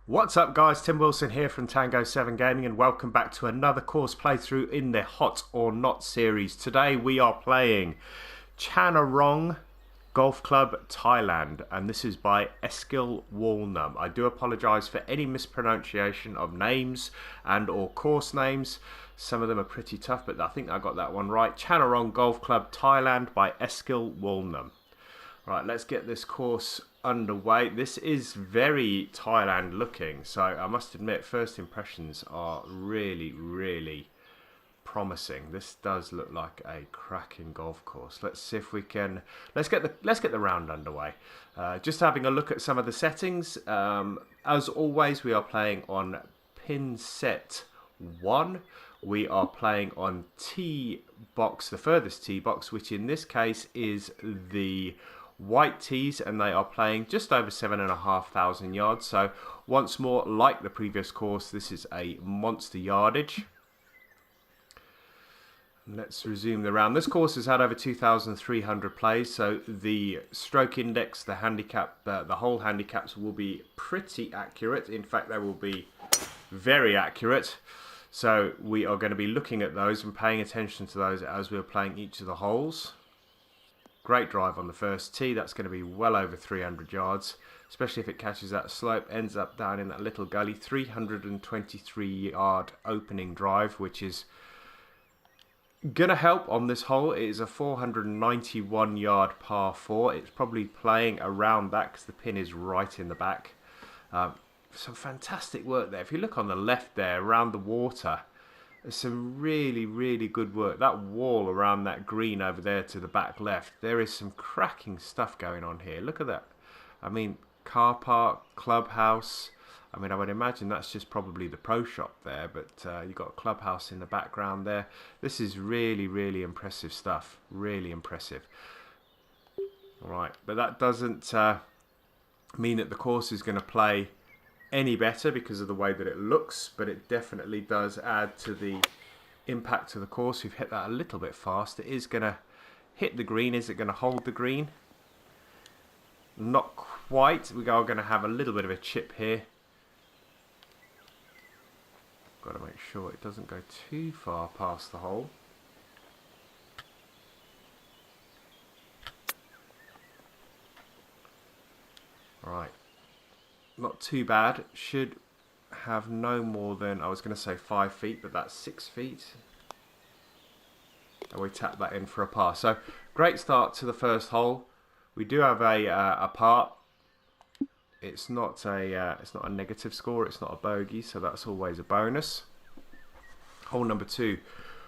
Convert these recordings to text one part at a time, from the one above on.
What's up guys, Tim Wilson here from Tango 7 Gaming and welcome back to another course playthrough in the Hot or Not series. Today we are playing Channarong Golf Club Thailand and this is by Eskil Walnum. I do apologise for any mispronunciation of names and or course names. Some of them are pretty tough, but I think I got that one right. Channarong Golf Club Thailand by Eskil Walnum. Right, let's get this course underway. This is very Thailand looking, so I must admit first impressions are really promising. This does look like a cracking golf course. Let's see if we can let's get the round underway. Just having a look at some of the settings. As always, we are playing on pin set 1. We are playing on tee box, the furthest tee box, which in this case is the white tees, and they are playing just over 7,500 yards. So once more, like the previous course, this is a monster yardage. Let's resume the round. This course has had over 2,300 plays, so the stroke index, the handicap, the whole handicaps will be pretty accurate. In fact, they will be very accurate. So we are going to be looking at those and paying attention to those as we're playing each of the holes. Great drive on the first tee. That's going to be well over 300 yards, especially if it catches that slope, ends up down in that little gully. 323 yard opening drive, which is going to help on this hole. It is a 491 yard par 4. It's probably playing around that because the pin is right in the back. Some fantastic work there. If you look on the left there, around the water, there's some really good work. That wall around that green over there to the back left, there is some cracking stuff going on here. Look at that. I mean, car park, clubhouse. I mean, I would imagine that's just probably the pro shop there, but you've got a clubhouse in the background there. This is really impressive stuff. Really impressive. All right, but that doesn't mean that the course is going to play any better because of the way that it looks, but it definitely does add to the impact of the course. We've hit that a little bit fast. It is going to hit the green. Is it going to hold the green? Not quite. We are going to have a little bit of a chip here. Got to make sure it doesn't go too far past the hole. Right. Not too bad. Should have no more than, I was going to say 5 feet, but that's 6 feet. And we tap that in for a par. So great start to the first hole. We do have a par. It's not a negative score. It's not a bogey, so that's always a bonus. Hole number 2,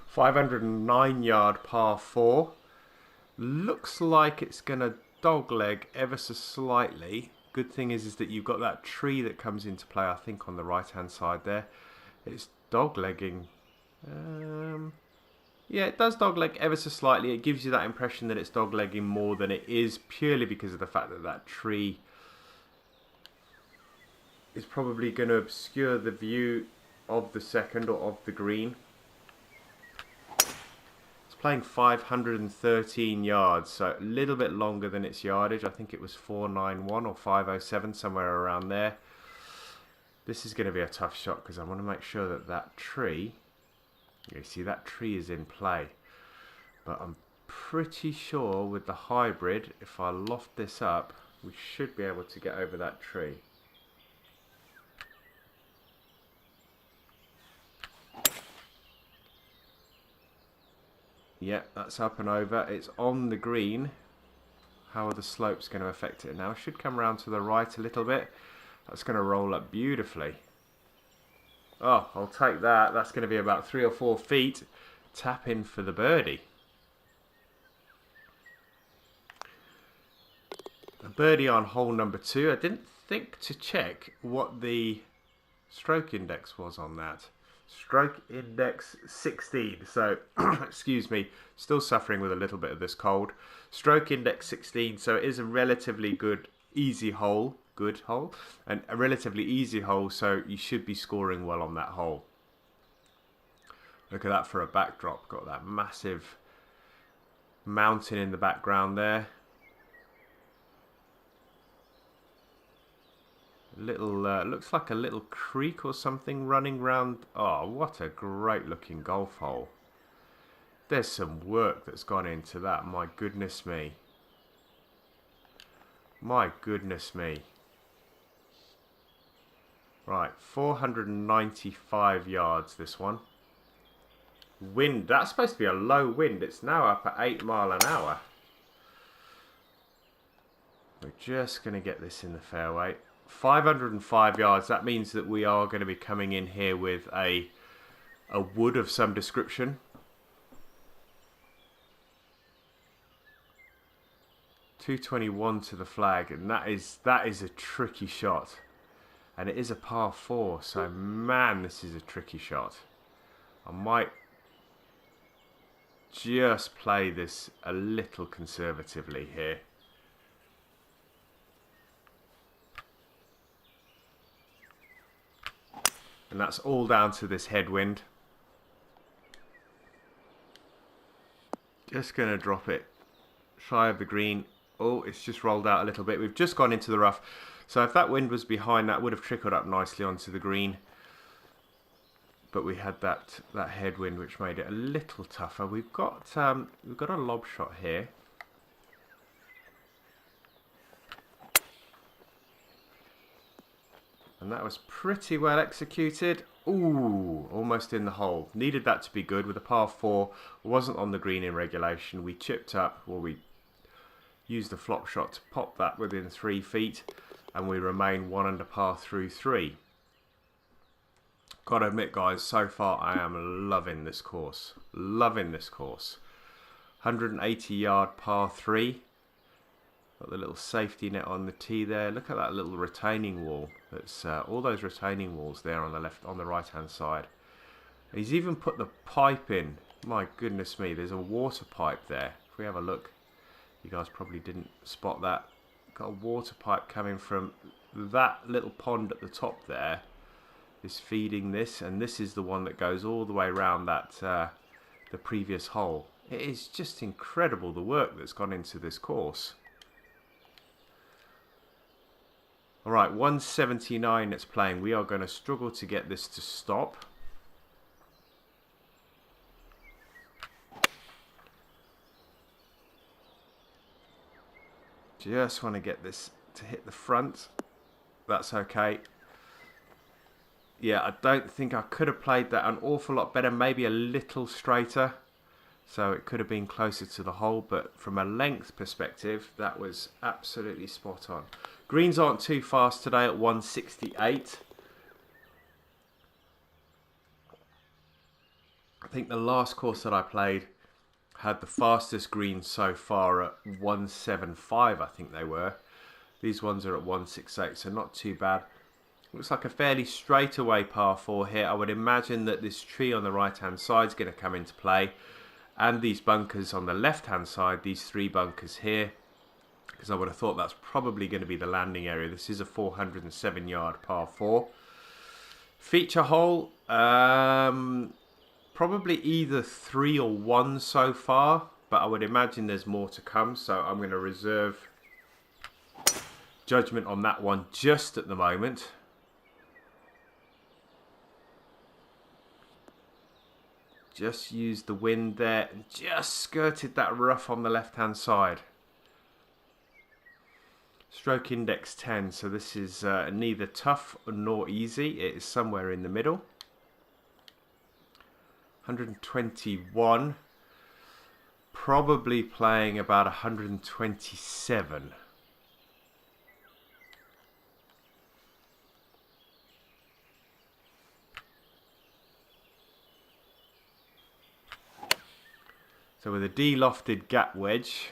509 yard par 4. Looks like it's going to dogleg ever so slightly. Good thing is that you've got that tree that comes into play, I think, on the right hand side there. It's doglegging. Yeah, it does dogleg ever so slightly. It gives you that impression that it's doglegging more than it is, purely because of the fact that that tree is probably going to obscure the view of the second or of the green. Playing 513 yards, so a little bit longer than its yardage. I think it was 491 or 507, somewhere around there. This is going to be a tough shot because I want to make sure that that tree, you see that tree is in play, but I'm pretty sure with the hybrid, if I loft this up, we should be able to get over that tree. Yeah, that's up and over. It's on the green. How are the slopes going to affect it now? Should come around to the right a little bit. That's going to roll up beautifully. Oh, I'll take that. That's going to be about 3 or 4 feet. Tap in for the birdie. A birdie on hole number 2. I didn't think to check what the stroke index was on that. Stroke index 16, so excuse me, still suffering with a little bit of this cold. Stroke index 16, so it is a relatively good, easy hole, and a relatively easy hole, so you should be scoring well on that hole. Look at that for a backdrop, got that massive mountain in the background there. Little looks like a little creek or something running round. Oh, what a great looking golf hole. There's some work that's gone into that. My goodness me. My goodness me. Right, 495 yards this one. Wind, that's supposed to be a low wind. It's now up at 8 mile an hour. We're just going to get this in the fairway. 505 yards, that means that we are going to be coming in here with a wood of some description. 221 to the flag, and that is a tricky shot. And it is a par 4, so man, this is a tricky shot. I might just play this a little conservatively here. And that's all down to this headwind. Just going to drop it shy of the green. Oh, it's just rolled out a little bit. We've just gone into the rough. So if that wind was behind, that would have trickled up nicely onto the green. But we had that headwind, which made it a little tougher. We've got a lob shot here. And that was pretty well executed. Ooh, almost in the hole. Needed that to be good with a par 4. Wasn't on the green in regulation. We chipped up, well, we used the flop shot to pop that within 3 feet. And we remain 1 under par through 3. Gotta admit, guys, so far I am loving this course. Loving this course. 180 yard par 3. Got the little safety net on the tee there. Look at that little retaining wall. That's all those retaining walls there on the right hand side. He's even put the pipe in. My goodness me, there's a water pipe there. If we have a look, you guys probably didn't spot that. Got a water pipe coming from that little pond at the top there. Is feeding this, and this is the one that goes all the way around that the previous hole. It is just incredible the work that's gone into this course. Alright, 179 it's playing. We are going to struggle to get this to stop. Just want to get this to hit the front. That's okay. Yeah, I don't think I could have played that an awful lot better. Maybe a little straighter. So it could have been closer to the hole. But from a length perspective, that was absolutely spot on. Greens aren't too fast today at 168. I think the last course that I played had the fastest greens so far at 175, I think they were. These ones are at 168, so not too bad. Looks like a fairly straightaway par 4 here. I would imagine that this tree on the right hand side is going to come into play. And these bunkers on the left hand side, these 3 bunkers here. Because I would have thought that's probably going to be the landing area. This is a 407 yard par 4. Feature hole, probably either 3 or 1 so far. But I would imagine there's more to come. So I'm going to reserve judgment on that one just at the moment. Just used the wind there and just skirted that rough on the left hand side. Stroke index 10, so this is neither tough nor easy. It is somewhere in the middle. 121. Probably playing about 127. So with a de-lofted gap wedge,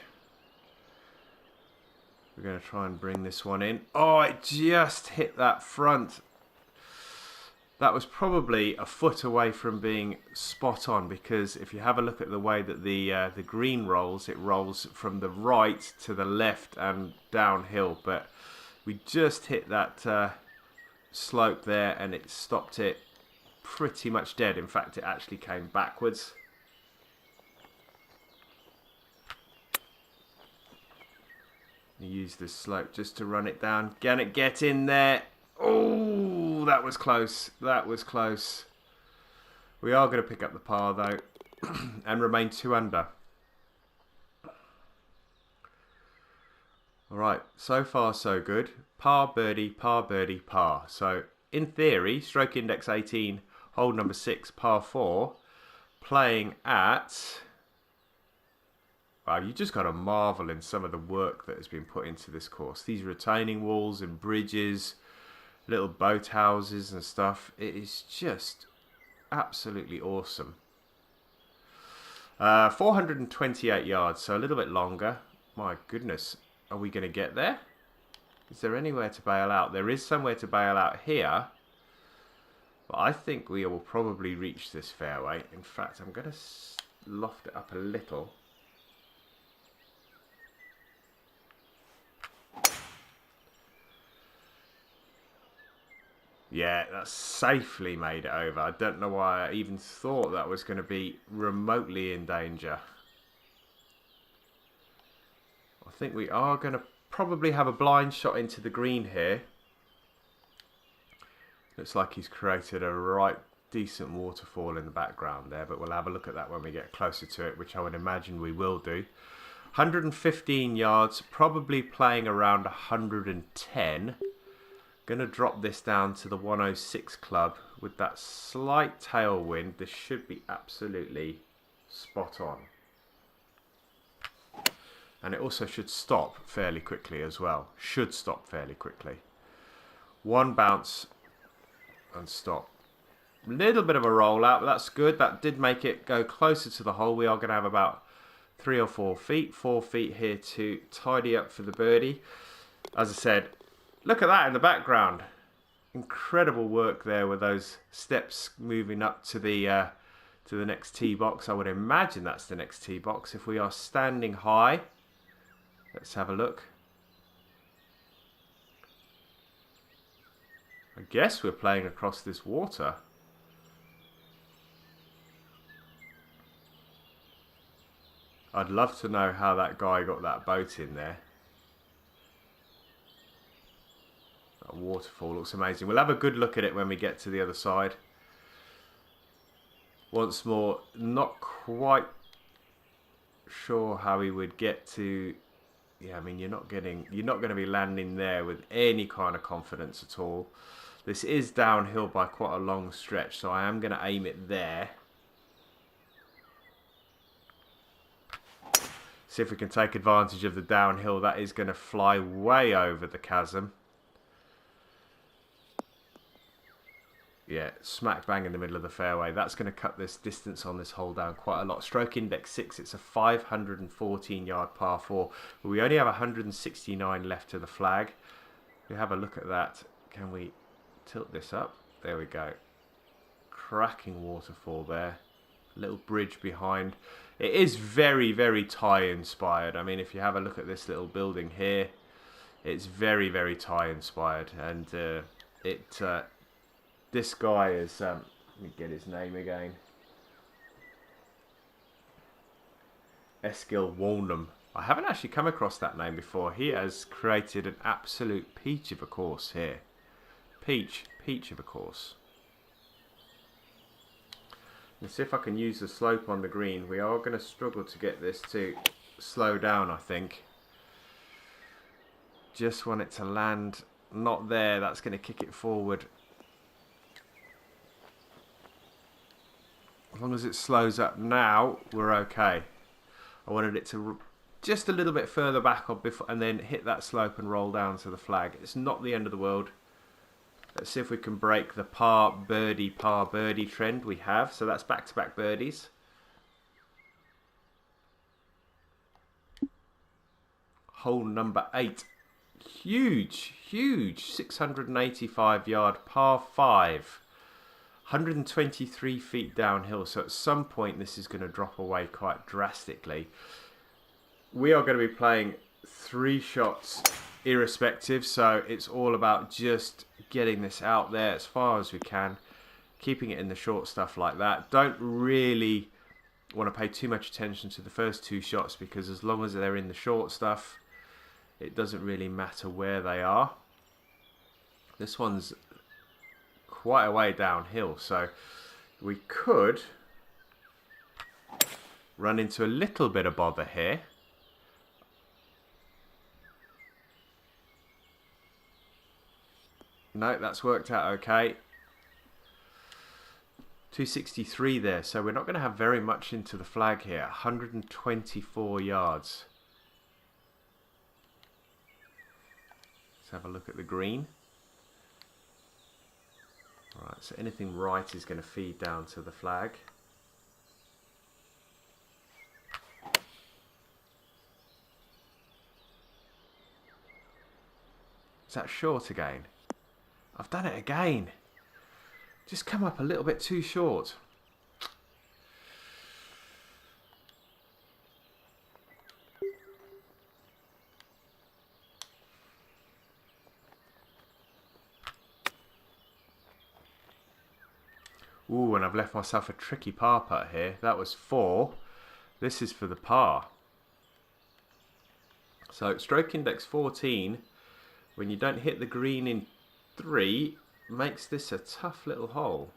we're going to try and bring this one in. Oh, it just hit that front. That was probably a foot away from being spot on, because if you have a look at the way that the green rolls, it rolls from the right to the left and downhill. But we just hit that slope there and it stopped it pretty much dead. In fact, it actually came backwards. You use this slope just to run it down. Can it get in there? Oh, that was close. That was close. We are going to pick up the par though and remain 2 under. Alright, so far so good. Par, birdie, par, birdie, par. So in theory, stroke index 18, hole number 6, par 4, playing at... Wow, you just got to marvel in some of the work that has been put into this course. These retaining walls and bridges, little boat houses and stuff. It is just absolutely awesome. 428 yards, so a little bit longer. My goodness, are we going to get there? Is there anywhere to bail out? There is somewhere to bail out here. But I think we will probably reach this fairway. In fact, I'm going to loft it up a little. Yeah, that's safely made it over. I don't know why I even thought that was going to be remotely in danger. I think we are going to probably have a blind shot into the green here. Looks like he's created a right decent waterfall in the background there, but we'll have a look at that when we get closer to it, which I would imagine we will do. 115 yards, probably playing around 110. Going to drop this down to the 106 club with that slight tailwind. This should be absolutely spot on. And it also should stop fairly quickly as well. Should stop fairly quickly. One bounce and stop. Little bit of a rollout, but that's good. That did make it go closer to the hole. We are going to have about 3 or 4 feet. 4 feet here to tidy up for the birdie. As I said, look at that in the background. Incredible work there with those steps moving up to the next tee box. I would imagine that's the next tee box. If we are standing high, let's have a look. I guess we're playing across this water. I'd love to know how that guy got that boat in there. That waterfall looks amazing. We'll have a good look at it when we get to the other side. Once more, not quite sure how we would get to... Yeah, I mean, you're not going to be landing there with any kind of confidence at all. This is downhill by quite a long stretch, so I am going to aim it there. See if we can take advantage of the downhill. That is going to fly way over the chasm. Yeah, smack bang in the middle of the fairway. That's going to cut this distance on this hole down quite a lot. Stroke index 6, it's a 514 yard par 4. But we only have 169 left to the flag. We have a look at that. Can we tilt this up? There we go. Cracking waterfall there. Little bridge behind. It is very, very Thai inspired. I mean, if you have a look at this little building here, it's very, very Thai inspired. And this guy is, let me get his name again. Eskil Walnum. I haven't actually come across that name before. He has created an absolute peach of a course here. Peach of a course. Let's see if I can use the slope on the green. We are going to struggle to get this to slow down, I think. Just want it to land not there. That's going to kick it forward. As long as it slows up now, we're okay. I wanted it to just a little bit further back on before, and then hit that slope and roll down to the flag. It's not the end of the world. Let's see if we can break the par birdie trend we have. So that's back-to-back birdies. Hole number 8. Huge 685 yard par 5. 123 feet downhill, so at some point this is going to drop away quite drastically. We are going to be playing 3 shots irrespective, so it's all about just getting this out there as far as we can, keeping it in the short stuff like that. Don't really want to pay too much attention to the first 2 shots, because as long as they're in the short stuff, it doesn't really matter where they are. This one's quite a way downhill, so we could run into a little bit of bother here. No, that's worked out okay. 263 there, so we're not going to have very much into the flag here. 124 yards. Let's have a look at the green. Alright, so anything right is going to feed down to the flag. Is that short again? I've done it again. Just come up a little bit too short. Ooh, and I've left myself a tricky par putt here. That was 4. This is for the par. So stroke index 14, when you don't hit the green in 3, makes this a tough little hole.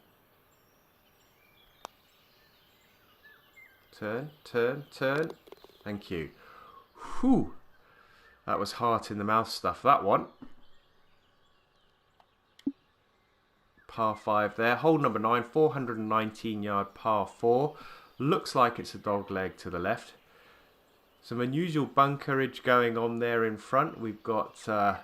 Turn, turn, turn. Thank you. Whew. That was heart in the mouth stuff, that one. Par 5 there. Hole number 9, 419 yard par 4. Looks like it's a dog leg to the left. Some unusual bunkerage going on there in front. We've got a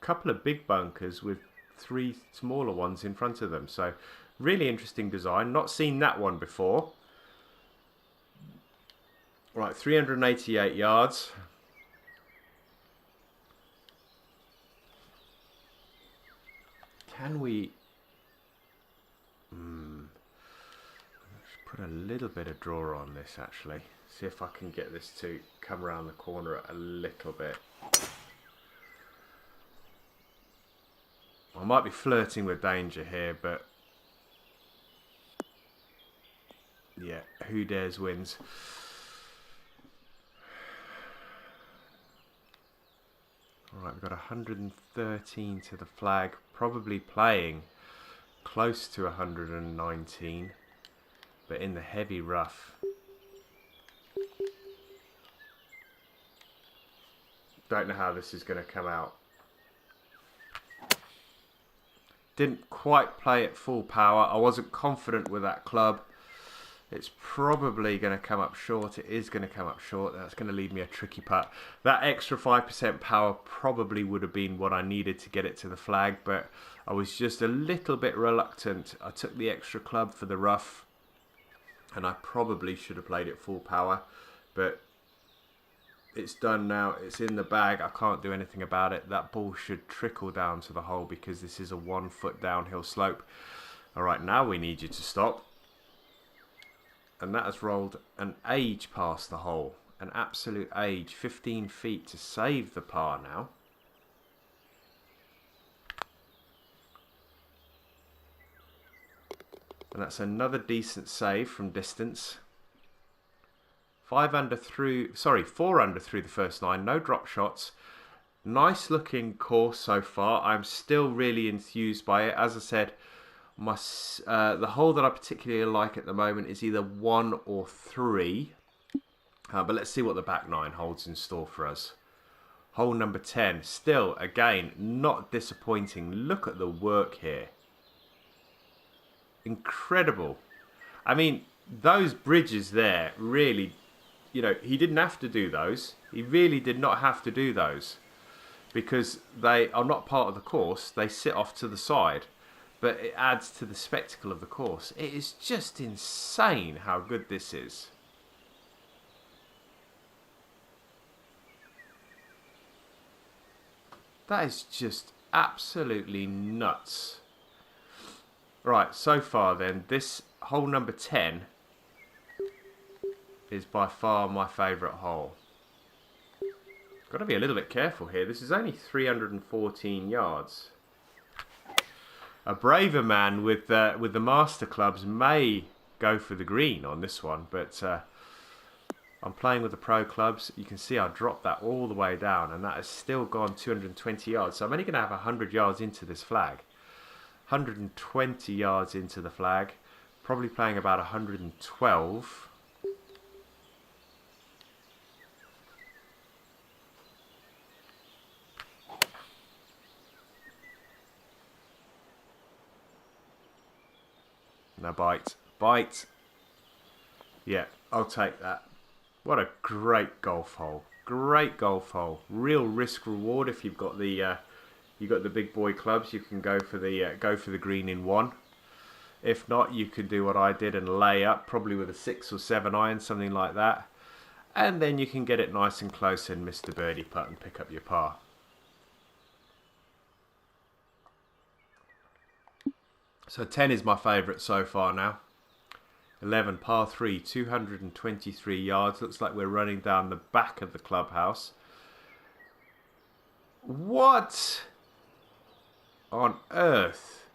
couple of big bunkers with 3 smaller ones in front of them. So really interesting design. Not seen that one before. Right, 388 yards. Can we let's put a little bit of draw on this actually. See if I can get this to come around the corner a little bit. I might be flirting with danger here, but yeah, who dares wins. Alright, we've got 113 to the flag, probably playing close to 119, but in the heavy rough. Don't know how this is going to come out. Didn't quite play at full power. I wasn't confident with that club. It's probably going to come up short. It is going to come up short. That's going to leave me a tricky putt. That extra 5% power probably would have been what I needed to get it to the flag, but I was just a little bit reluctant. I took the extra club for the rough, and I probably should have played it full power, but it's done now. It's in the bag. I can't do anything about it. That ball should trickle down to the hole because this is a 1 foot downhill slope. All right, now we need you to stop. And that has rolled an age past the hole. An absolute age. 15 feet to save the par now. And that's another decent save from distance. 4 under through the first 9. No drop shots. Nice looking course so far. I'm still really enthused by it. As I said, the hole that I particularly like at the moment is either 1 or 3. But let's see what the back 9 holds in store for us. Hole number 10. Still, again, not disappointing. Look at the work here. Incredible. I mean, those bridges there really, you know, he didn't have to do those. He really did not have to do those because they are not part of the course. They sit off to the side. But it adds to the spectacle of the course. It is just insane how good this is. That is just absolutely nuts. Right, so far then, this hole number 10 is by far my favourite hole. Got to be a little bit careful here. This is only 314 yards. A braver man with the master clubs may go for the green on this one, but I'm playing with the pro clubs. You can see I dropped that all the way down, and that has still gone 220 yards. So I'm only going to have 100 yards into this flag. 120 yards into the flag. Probably playing about 112. Now bite. Bite. Yeah, I'll take that. What a great golf hole. Great golf hole. Real risk reward if you've got the big boy clubs. You can go for the green in one. If not, you could do what I did and lay up, probably with a 6 or 7 iron, something like that. And then you can get it nice and close and miss the birdie putt and pick up your par. So 10 is my favourite so far now. 11, par 3, 223 yards. Looks like we're running down the back of the clubhouse. What on earth?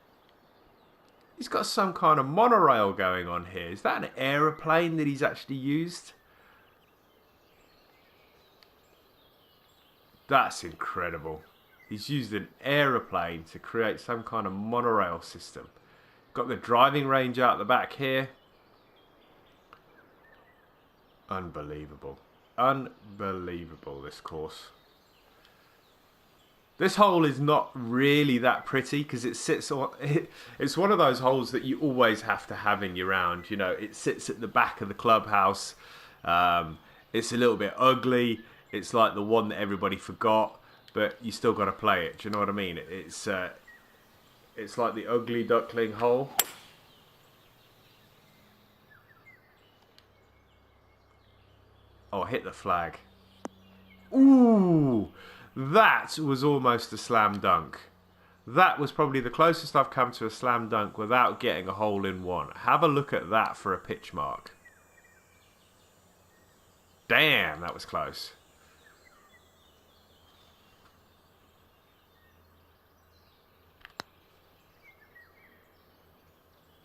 He's got some kind of monorail going on here. Is that an aeroplane that he's actually used? That's incredible. He's used an aeroplane to create some kind of monorail system. Got the driving range out the back here. Unbelievable. Unbelievable, this course. This hole is not really that pretty because it sits on... It's one of those holes that you always have to have in your round. You know, it sits at the back of the clubhouse. It's a little bit ugly. It's like the one that everybody forgot, but you still got to play it. Do you know what I mean? It's like the ugly duckling hole. Oh, hit the flag. Ooh, that was almost a slam dunk. That was probably the closest I've come to a slam dunk without getting a hole in one. Have a look at that for a pitch mark. Damn, that was close.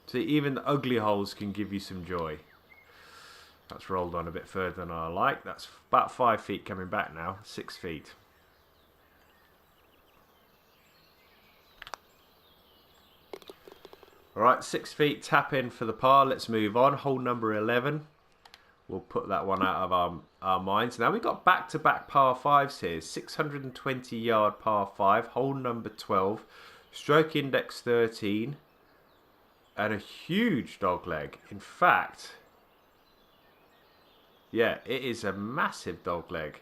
See, even the ugly holes can give you some joy. That's rolled on a bit further than I like. That's about 5 feet coming back now. 6 feet. Alright, 6 feet, tap in for the par. Let's move on. Hole number 11. We'll put that one out of our minds. Now we've got back-to-back par 5s here. 620 yard par 5. Hole number 12. Stroke index 13. And a huge dog leg. In fact... yeah, it is a massive dog leg.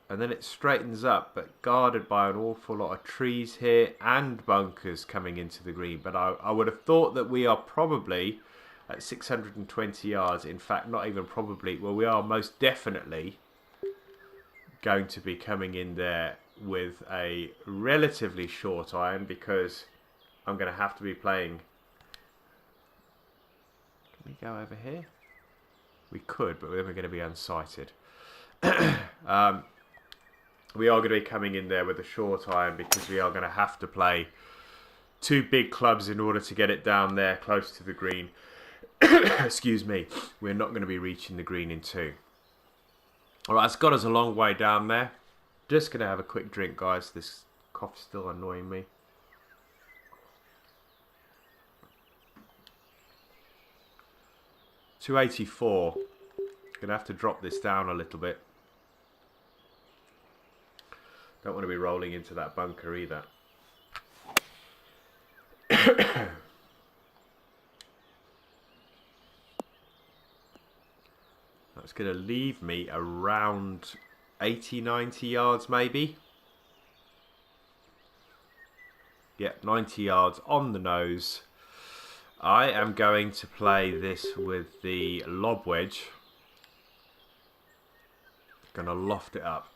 And then it straightens up, but guarded by an awful lot of trees here and bunkers coming into the green. But I would have thought that we are probably at 620 yards. In fact, not even probably. Well, we are most definitely going to be coming in there with a relatively short iron because I'm going to have to be playing... Can we go over here? We could, but then we're going to be unsighted. We are going to be coming in there with a short iron because we are going to have to play 2 big clubs in order to get it down there close to the green. Excuse me. We're not going to be reaching the green in 2. Alright, it's got us a long way down there. Just going to have a quick drink, guys. This cough's still annoying me. .284. Gonna have to drop this down a little bit. Don't want to be rolling into that bunker either. That's gonna leave me around 80-90 yards maybe. Yep, 90 yards on the nose. I am going to play this with the Lob Wedge. Gonna loft it up.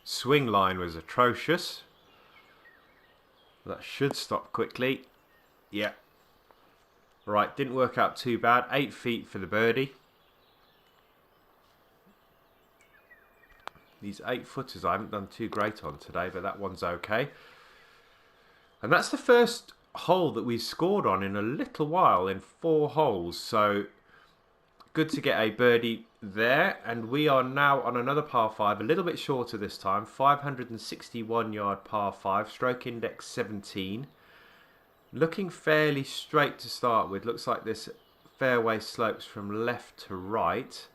Swing line was atrocious. That should stop quickly. Yeah. Right, didn't work out too bad. 8 feet for the birdie. These 8-footers I haven't done too great on today, but that one's okay. And that's the first hole that we scored on in a little while in 4 holes. So good to get a birdie there. And we are now on another par 5, a little bit shorter this time. 561 yard par 5, stroke index 17. Looking fairly straight to start with. Looks like this fairway slopes from left to right.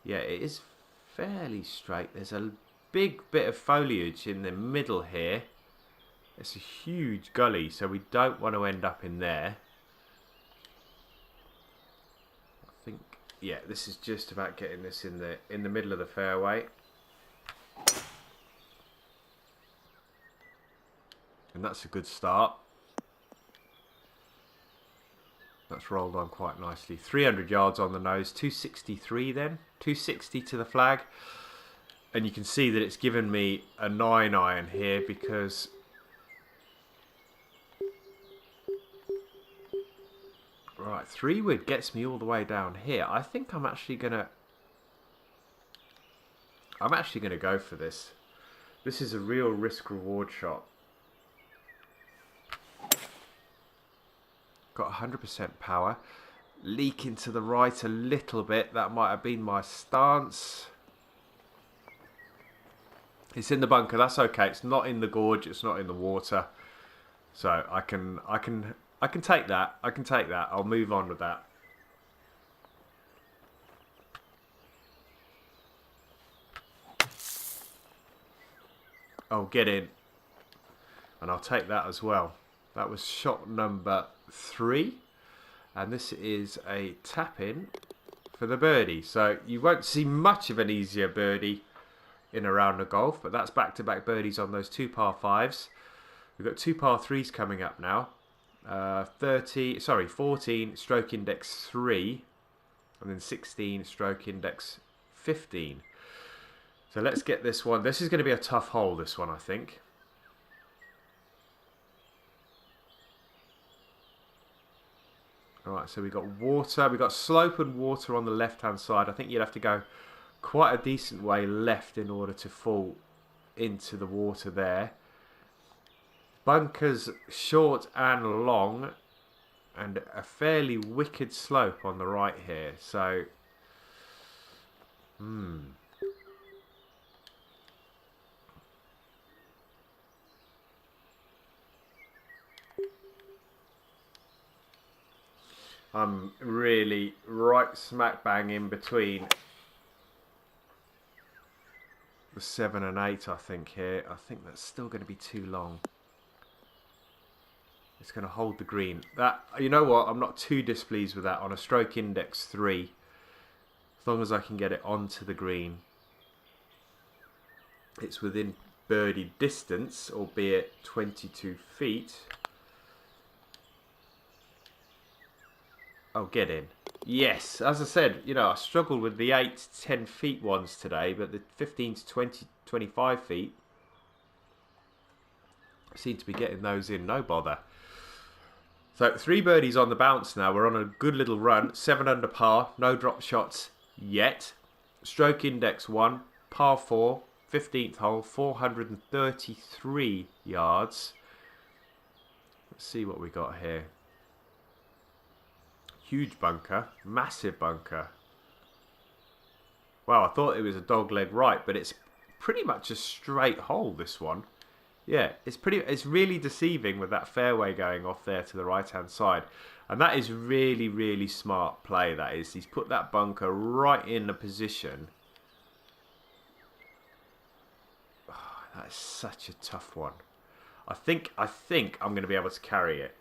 Yeah, it is fairly straight. There's a big bit of foliage in the middle here. It's a huge gully, so we don't want to end up in there. I think, yeah, this is just about getting this in the middle of the fairway. And that's a good start. That's rolled on quite nicely. 300 yards on the nose, 263 then. 260 to the flag. And you can see that it's given me a 9-iron here because right, 3-wood gets me all the way down here. I think I'm actually gonna go for this. This is a real risk-reward shot. Got 100% power. Leaking to the right a little bit. That might have been my stance. It's in the bunker. That's okay. It's not in the gorge. It's not in the water. So I can take that. I can take that. I'll move on with that. Oh, get in. And I'll take that as well. That was shot number 3. And this is a tap-in for the birdie. So you won't see much of an easier birdie in a round of golf. But that's back-to-back birdies on those 2 par 5s. We've got 2 par 3s coming up now. 14 stroke index 3. And then 16 stroke index 15. So let's get this one. This is going to be a tough hole, this one, I think. Alright, so we've got water. We've got slope and water on the left-hand side. I think you'd have to go quite a decent way left in order to fall into the water there. Bunkers short and long. And a fairly wicked slope on the right here. So, I'm really right smack bang in between the 7 and 8, I think, here. I think that's still going to be too long. It's going to hold the green. That, you know what? I'm not too displeased with that on a stroke index 3. As long as I can get it onto the green. It's within birdie distance, albeit 22 feet. Oh, get in. Yes, as I said, you know, I struggled with the 8 to 10 feet ones today, but the 15 to 20, 25 feet, I seem to be getting those in, no bother. So 3 birdies on the bounce now. We're on a good little run. 7 under par, no drop shots yet. Stroke index 1, par 4, 15th hole, 433 yards. Let's see what we got here. Huge bunker, massive bunker. Wow, I thought it was a dog leg right, but it's pretty much a straight hole, this one. Yeah, it's really deceiving with that fairway going off there to the right-hand side. And that is really, really smart play, that is. He's put that bunker right in the position. Oh, that is such a tough one. I think I'm going to be able to carry it.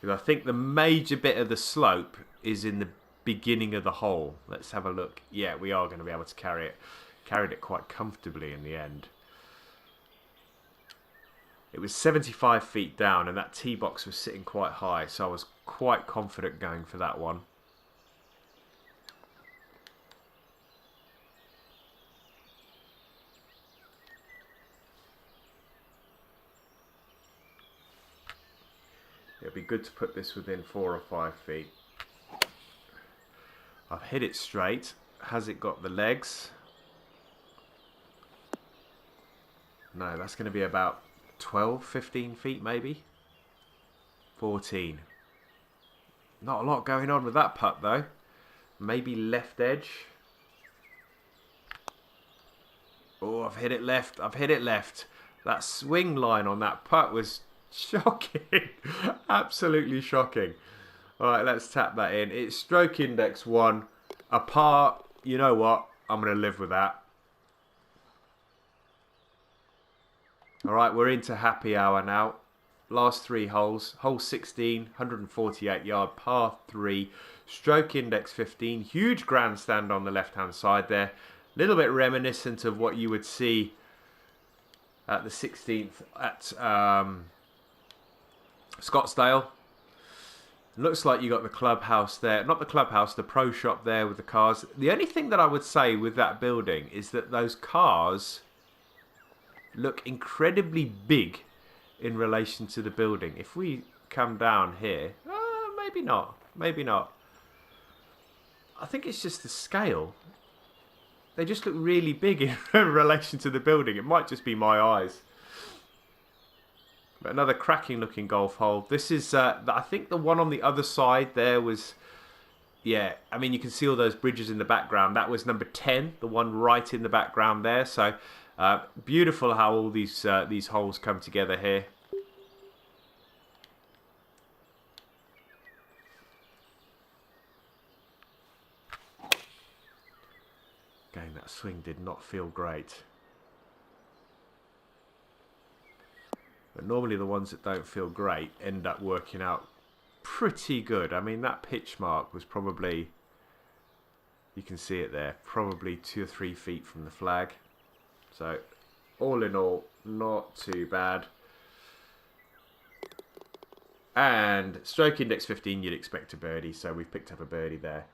Because I think the major bit of the slope is in the beginning of the hole. Let's have a look. Yeah, we are going to be able to carry it. Carried it quite comfortably in the end. It was 75 feet down and that tee box was sitting quite high, so I was quite confident going for that one. It'd be good to put this within 4 or 5 feet. I've hit it straight. Has it got the legs? No, that's going to be about 12, 15 feet maybe. 14. Not a lot going on with that putt though. Maybe left edge. Oh, I've hit it left. I've hit it left. That swing line on that putt was shocking. Absolutely shocking. All right, let's tap that in. It's stroke index 1. A par. You know what? I'm going to live with that. All right, we're into happy hour now. Last 3 holes. Hole 16, 148 yard, par 3. Stroke index 15. Huge grandstand on the left-hand side there. Little bit reminiscent of what you would see at the 16th at Scottsdale. Looks like you got the clubhouse there. Not the clubhouse, the pro shop there with the cars. The only thing that I would say with that building is that those cars look incredibly big in relation to the building. If we come down here, maybe not. Maybe not. I think it's just the scale. They just look really big in relation to the building. It might just be my eyes. But another cracking looking golf hole. This is, I think the one on the other side there was, yeah, I mean, you can see all those bridges in the background. That was number 10, the one right in the background there. So beautiful how all these holes come together here. Again, that swing did not feel great. But normally the ones that don't feel great end up working out pretty good. I mean, that pitch mark was probably, you can see it there, probably 2 or 3 feet from the flag. So, all in all, not too bad. And stroke index 15, you'd expect a birdie, so we've picked up a birdie there.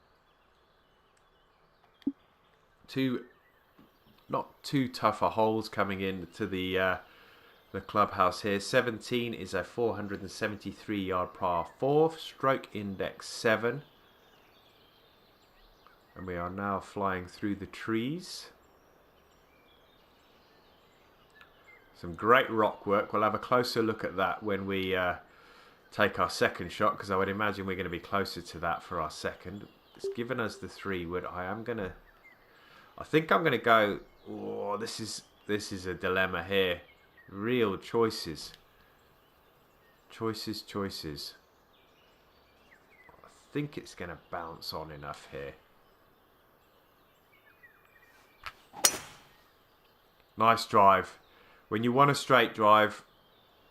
Not too tough a holes coming into the clubhouse here. 17 is a 473 yard par 4, stroke index 7. And we are now flying through the trees. Some great rock work. We'll have a closer look at that when we take our second shot, because I would imagine we're going to be closer to that for our second. It's given us the 3-wood. I think I'm going to go. Oh, this is a dilemma here. Real choices. Choices. I think it's going to bounce on enough here. Nice drive. When you want a straight drive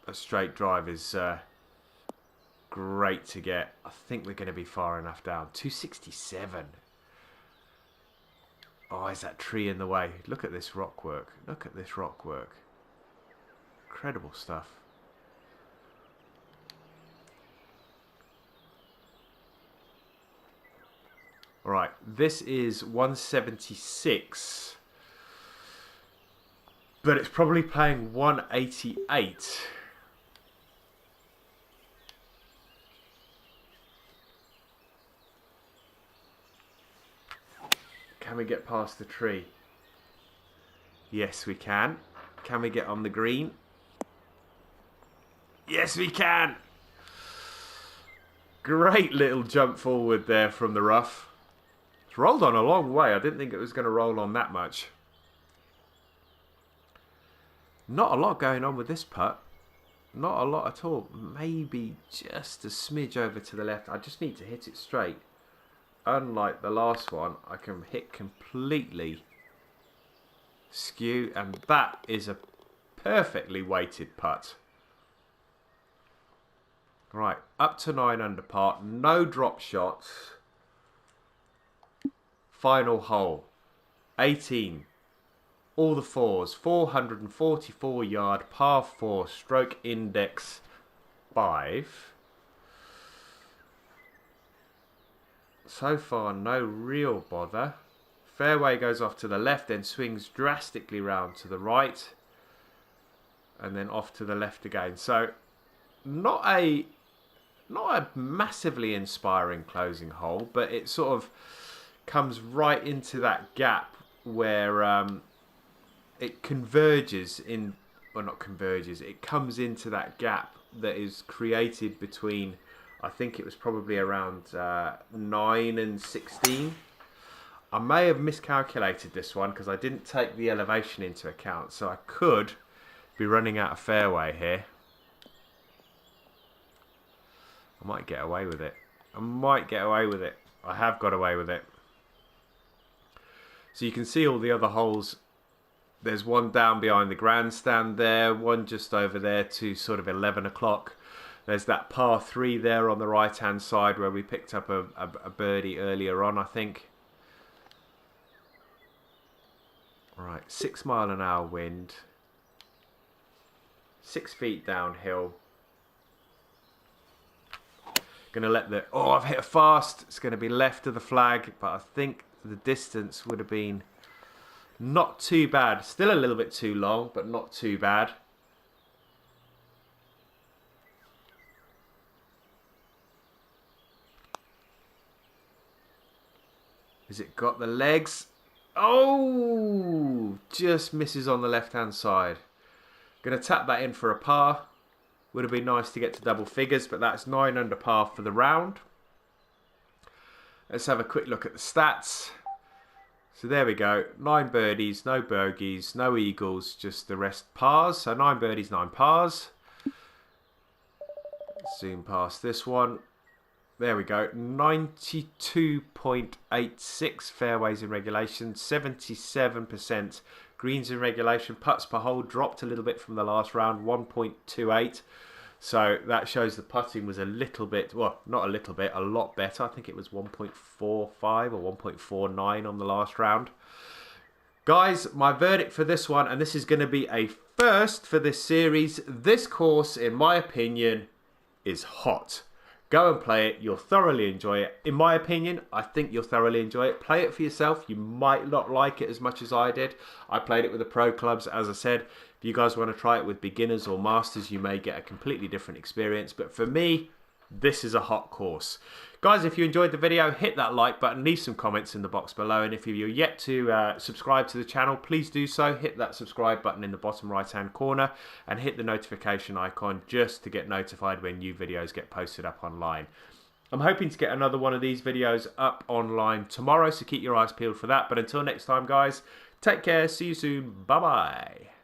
is great to get. I think we're going to be far enough down. 267. Oh, is that tree in the way? Look at this rock work. Look at this rock work. Incredible stuff. All right, this is 176. But it's probably playing 188. Can we get past the tree? Yes, we can. Can we get on the green? Yes, we can. Great little jump forward there from the rough. It's rolled on a long way. I didn't think it was going to roll on that much. Not a lot going on with this putt. Not a lot at all. Maybe just a smidge over to the left. I just need to hit it straight. Unlike the last one, I can hit completely skew, and that is a perfectly weighted putt. Right, up to 9 under par, no drop shots. Final hole, 18. All the fours, 444 yard, par 4, stroke index 5. So far, no real bother. Fairway goes off to the left, then swings drastically round to the right, and then off to the left again. So, not a massively inspiring closing hole, but it sort of comes right into that gap where it converges in well, not converges, it comes into that gap that is created between, I think it was probably around 9 and 16. I may have miscalculated this one because I didn't take the elevation into account, so I could be running out of fairway here. I might get away with it. I have got away with it. So you can see all the other holes. There's one down behind the grandstand there, one just over there to sort of 11 o'clock. There's that par 3 there on the right hand side where we picked up a birdie earlier on, I think. Right, 6 mile an hour wind. 6 feet downhill. Gonna let the, oh, I've hit a fast. It's gonna be left of the flag, but I think the distance would have been not too bad. Still a little bit too long, but not too bad. Has it got the legs? Oh, just misses on the left-hand side. Gonna tap that in for a par. Would have been nice to get to double figures, but that's 9 under par for the round. Let's have a quick look at the stats. So there we go, 9 birdies, no bogeys, no eagles, just the rest pars. So 9 birdies, 9 pars. Zoom past this one. There we go, 92.86 fairways in regulation, 77% greens in regulation. Putts per hole dropped a little bit from the last round, 1.28. So that shows the putting was a little bit, well, not a little bit, a lot better. I think it was 1.45 or 1.49 on the last round. Guys, my verdict for this one, and this is going to be a first for this series, this course, in my opinion, is hot. Go and play it. You'll thoroughly enjoy it. In my opinion, I think you'll thoroughly enjoy it. Play it for yourself. You might not like it as much as I did. I played it with the pro clubs. As I said, if you guys want to try it with beginners or masters, you may get a completely different experience. But for me, this is a hot course. Guys, if you enjoyed the video, hit that like button. Leave some comments in the box below. And if you're yet to subscribe to the channel, please do so. Hit that subscribe button in the bottom right-hand corner and hit the notification icon just to get notified when new videos get posted up online. I'm hoping to get another one of these videos up online tomorrow, so keep your eyes peeled for that. But until next time, guys, take care. See you soon. Bye-bye.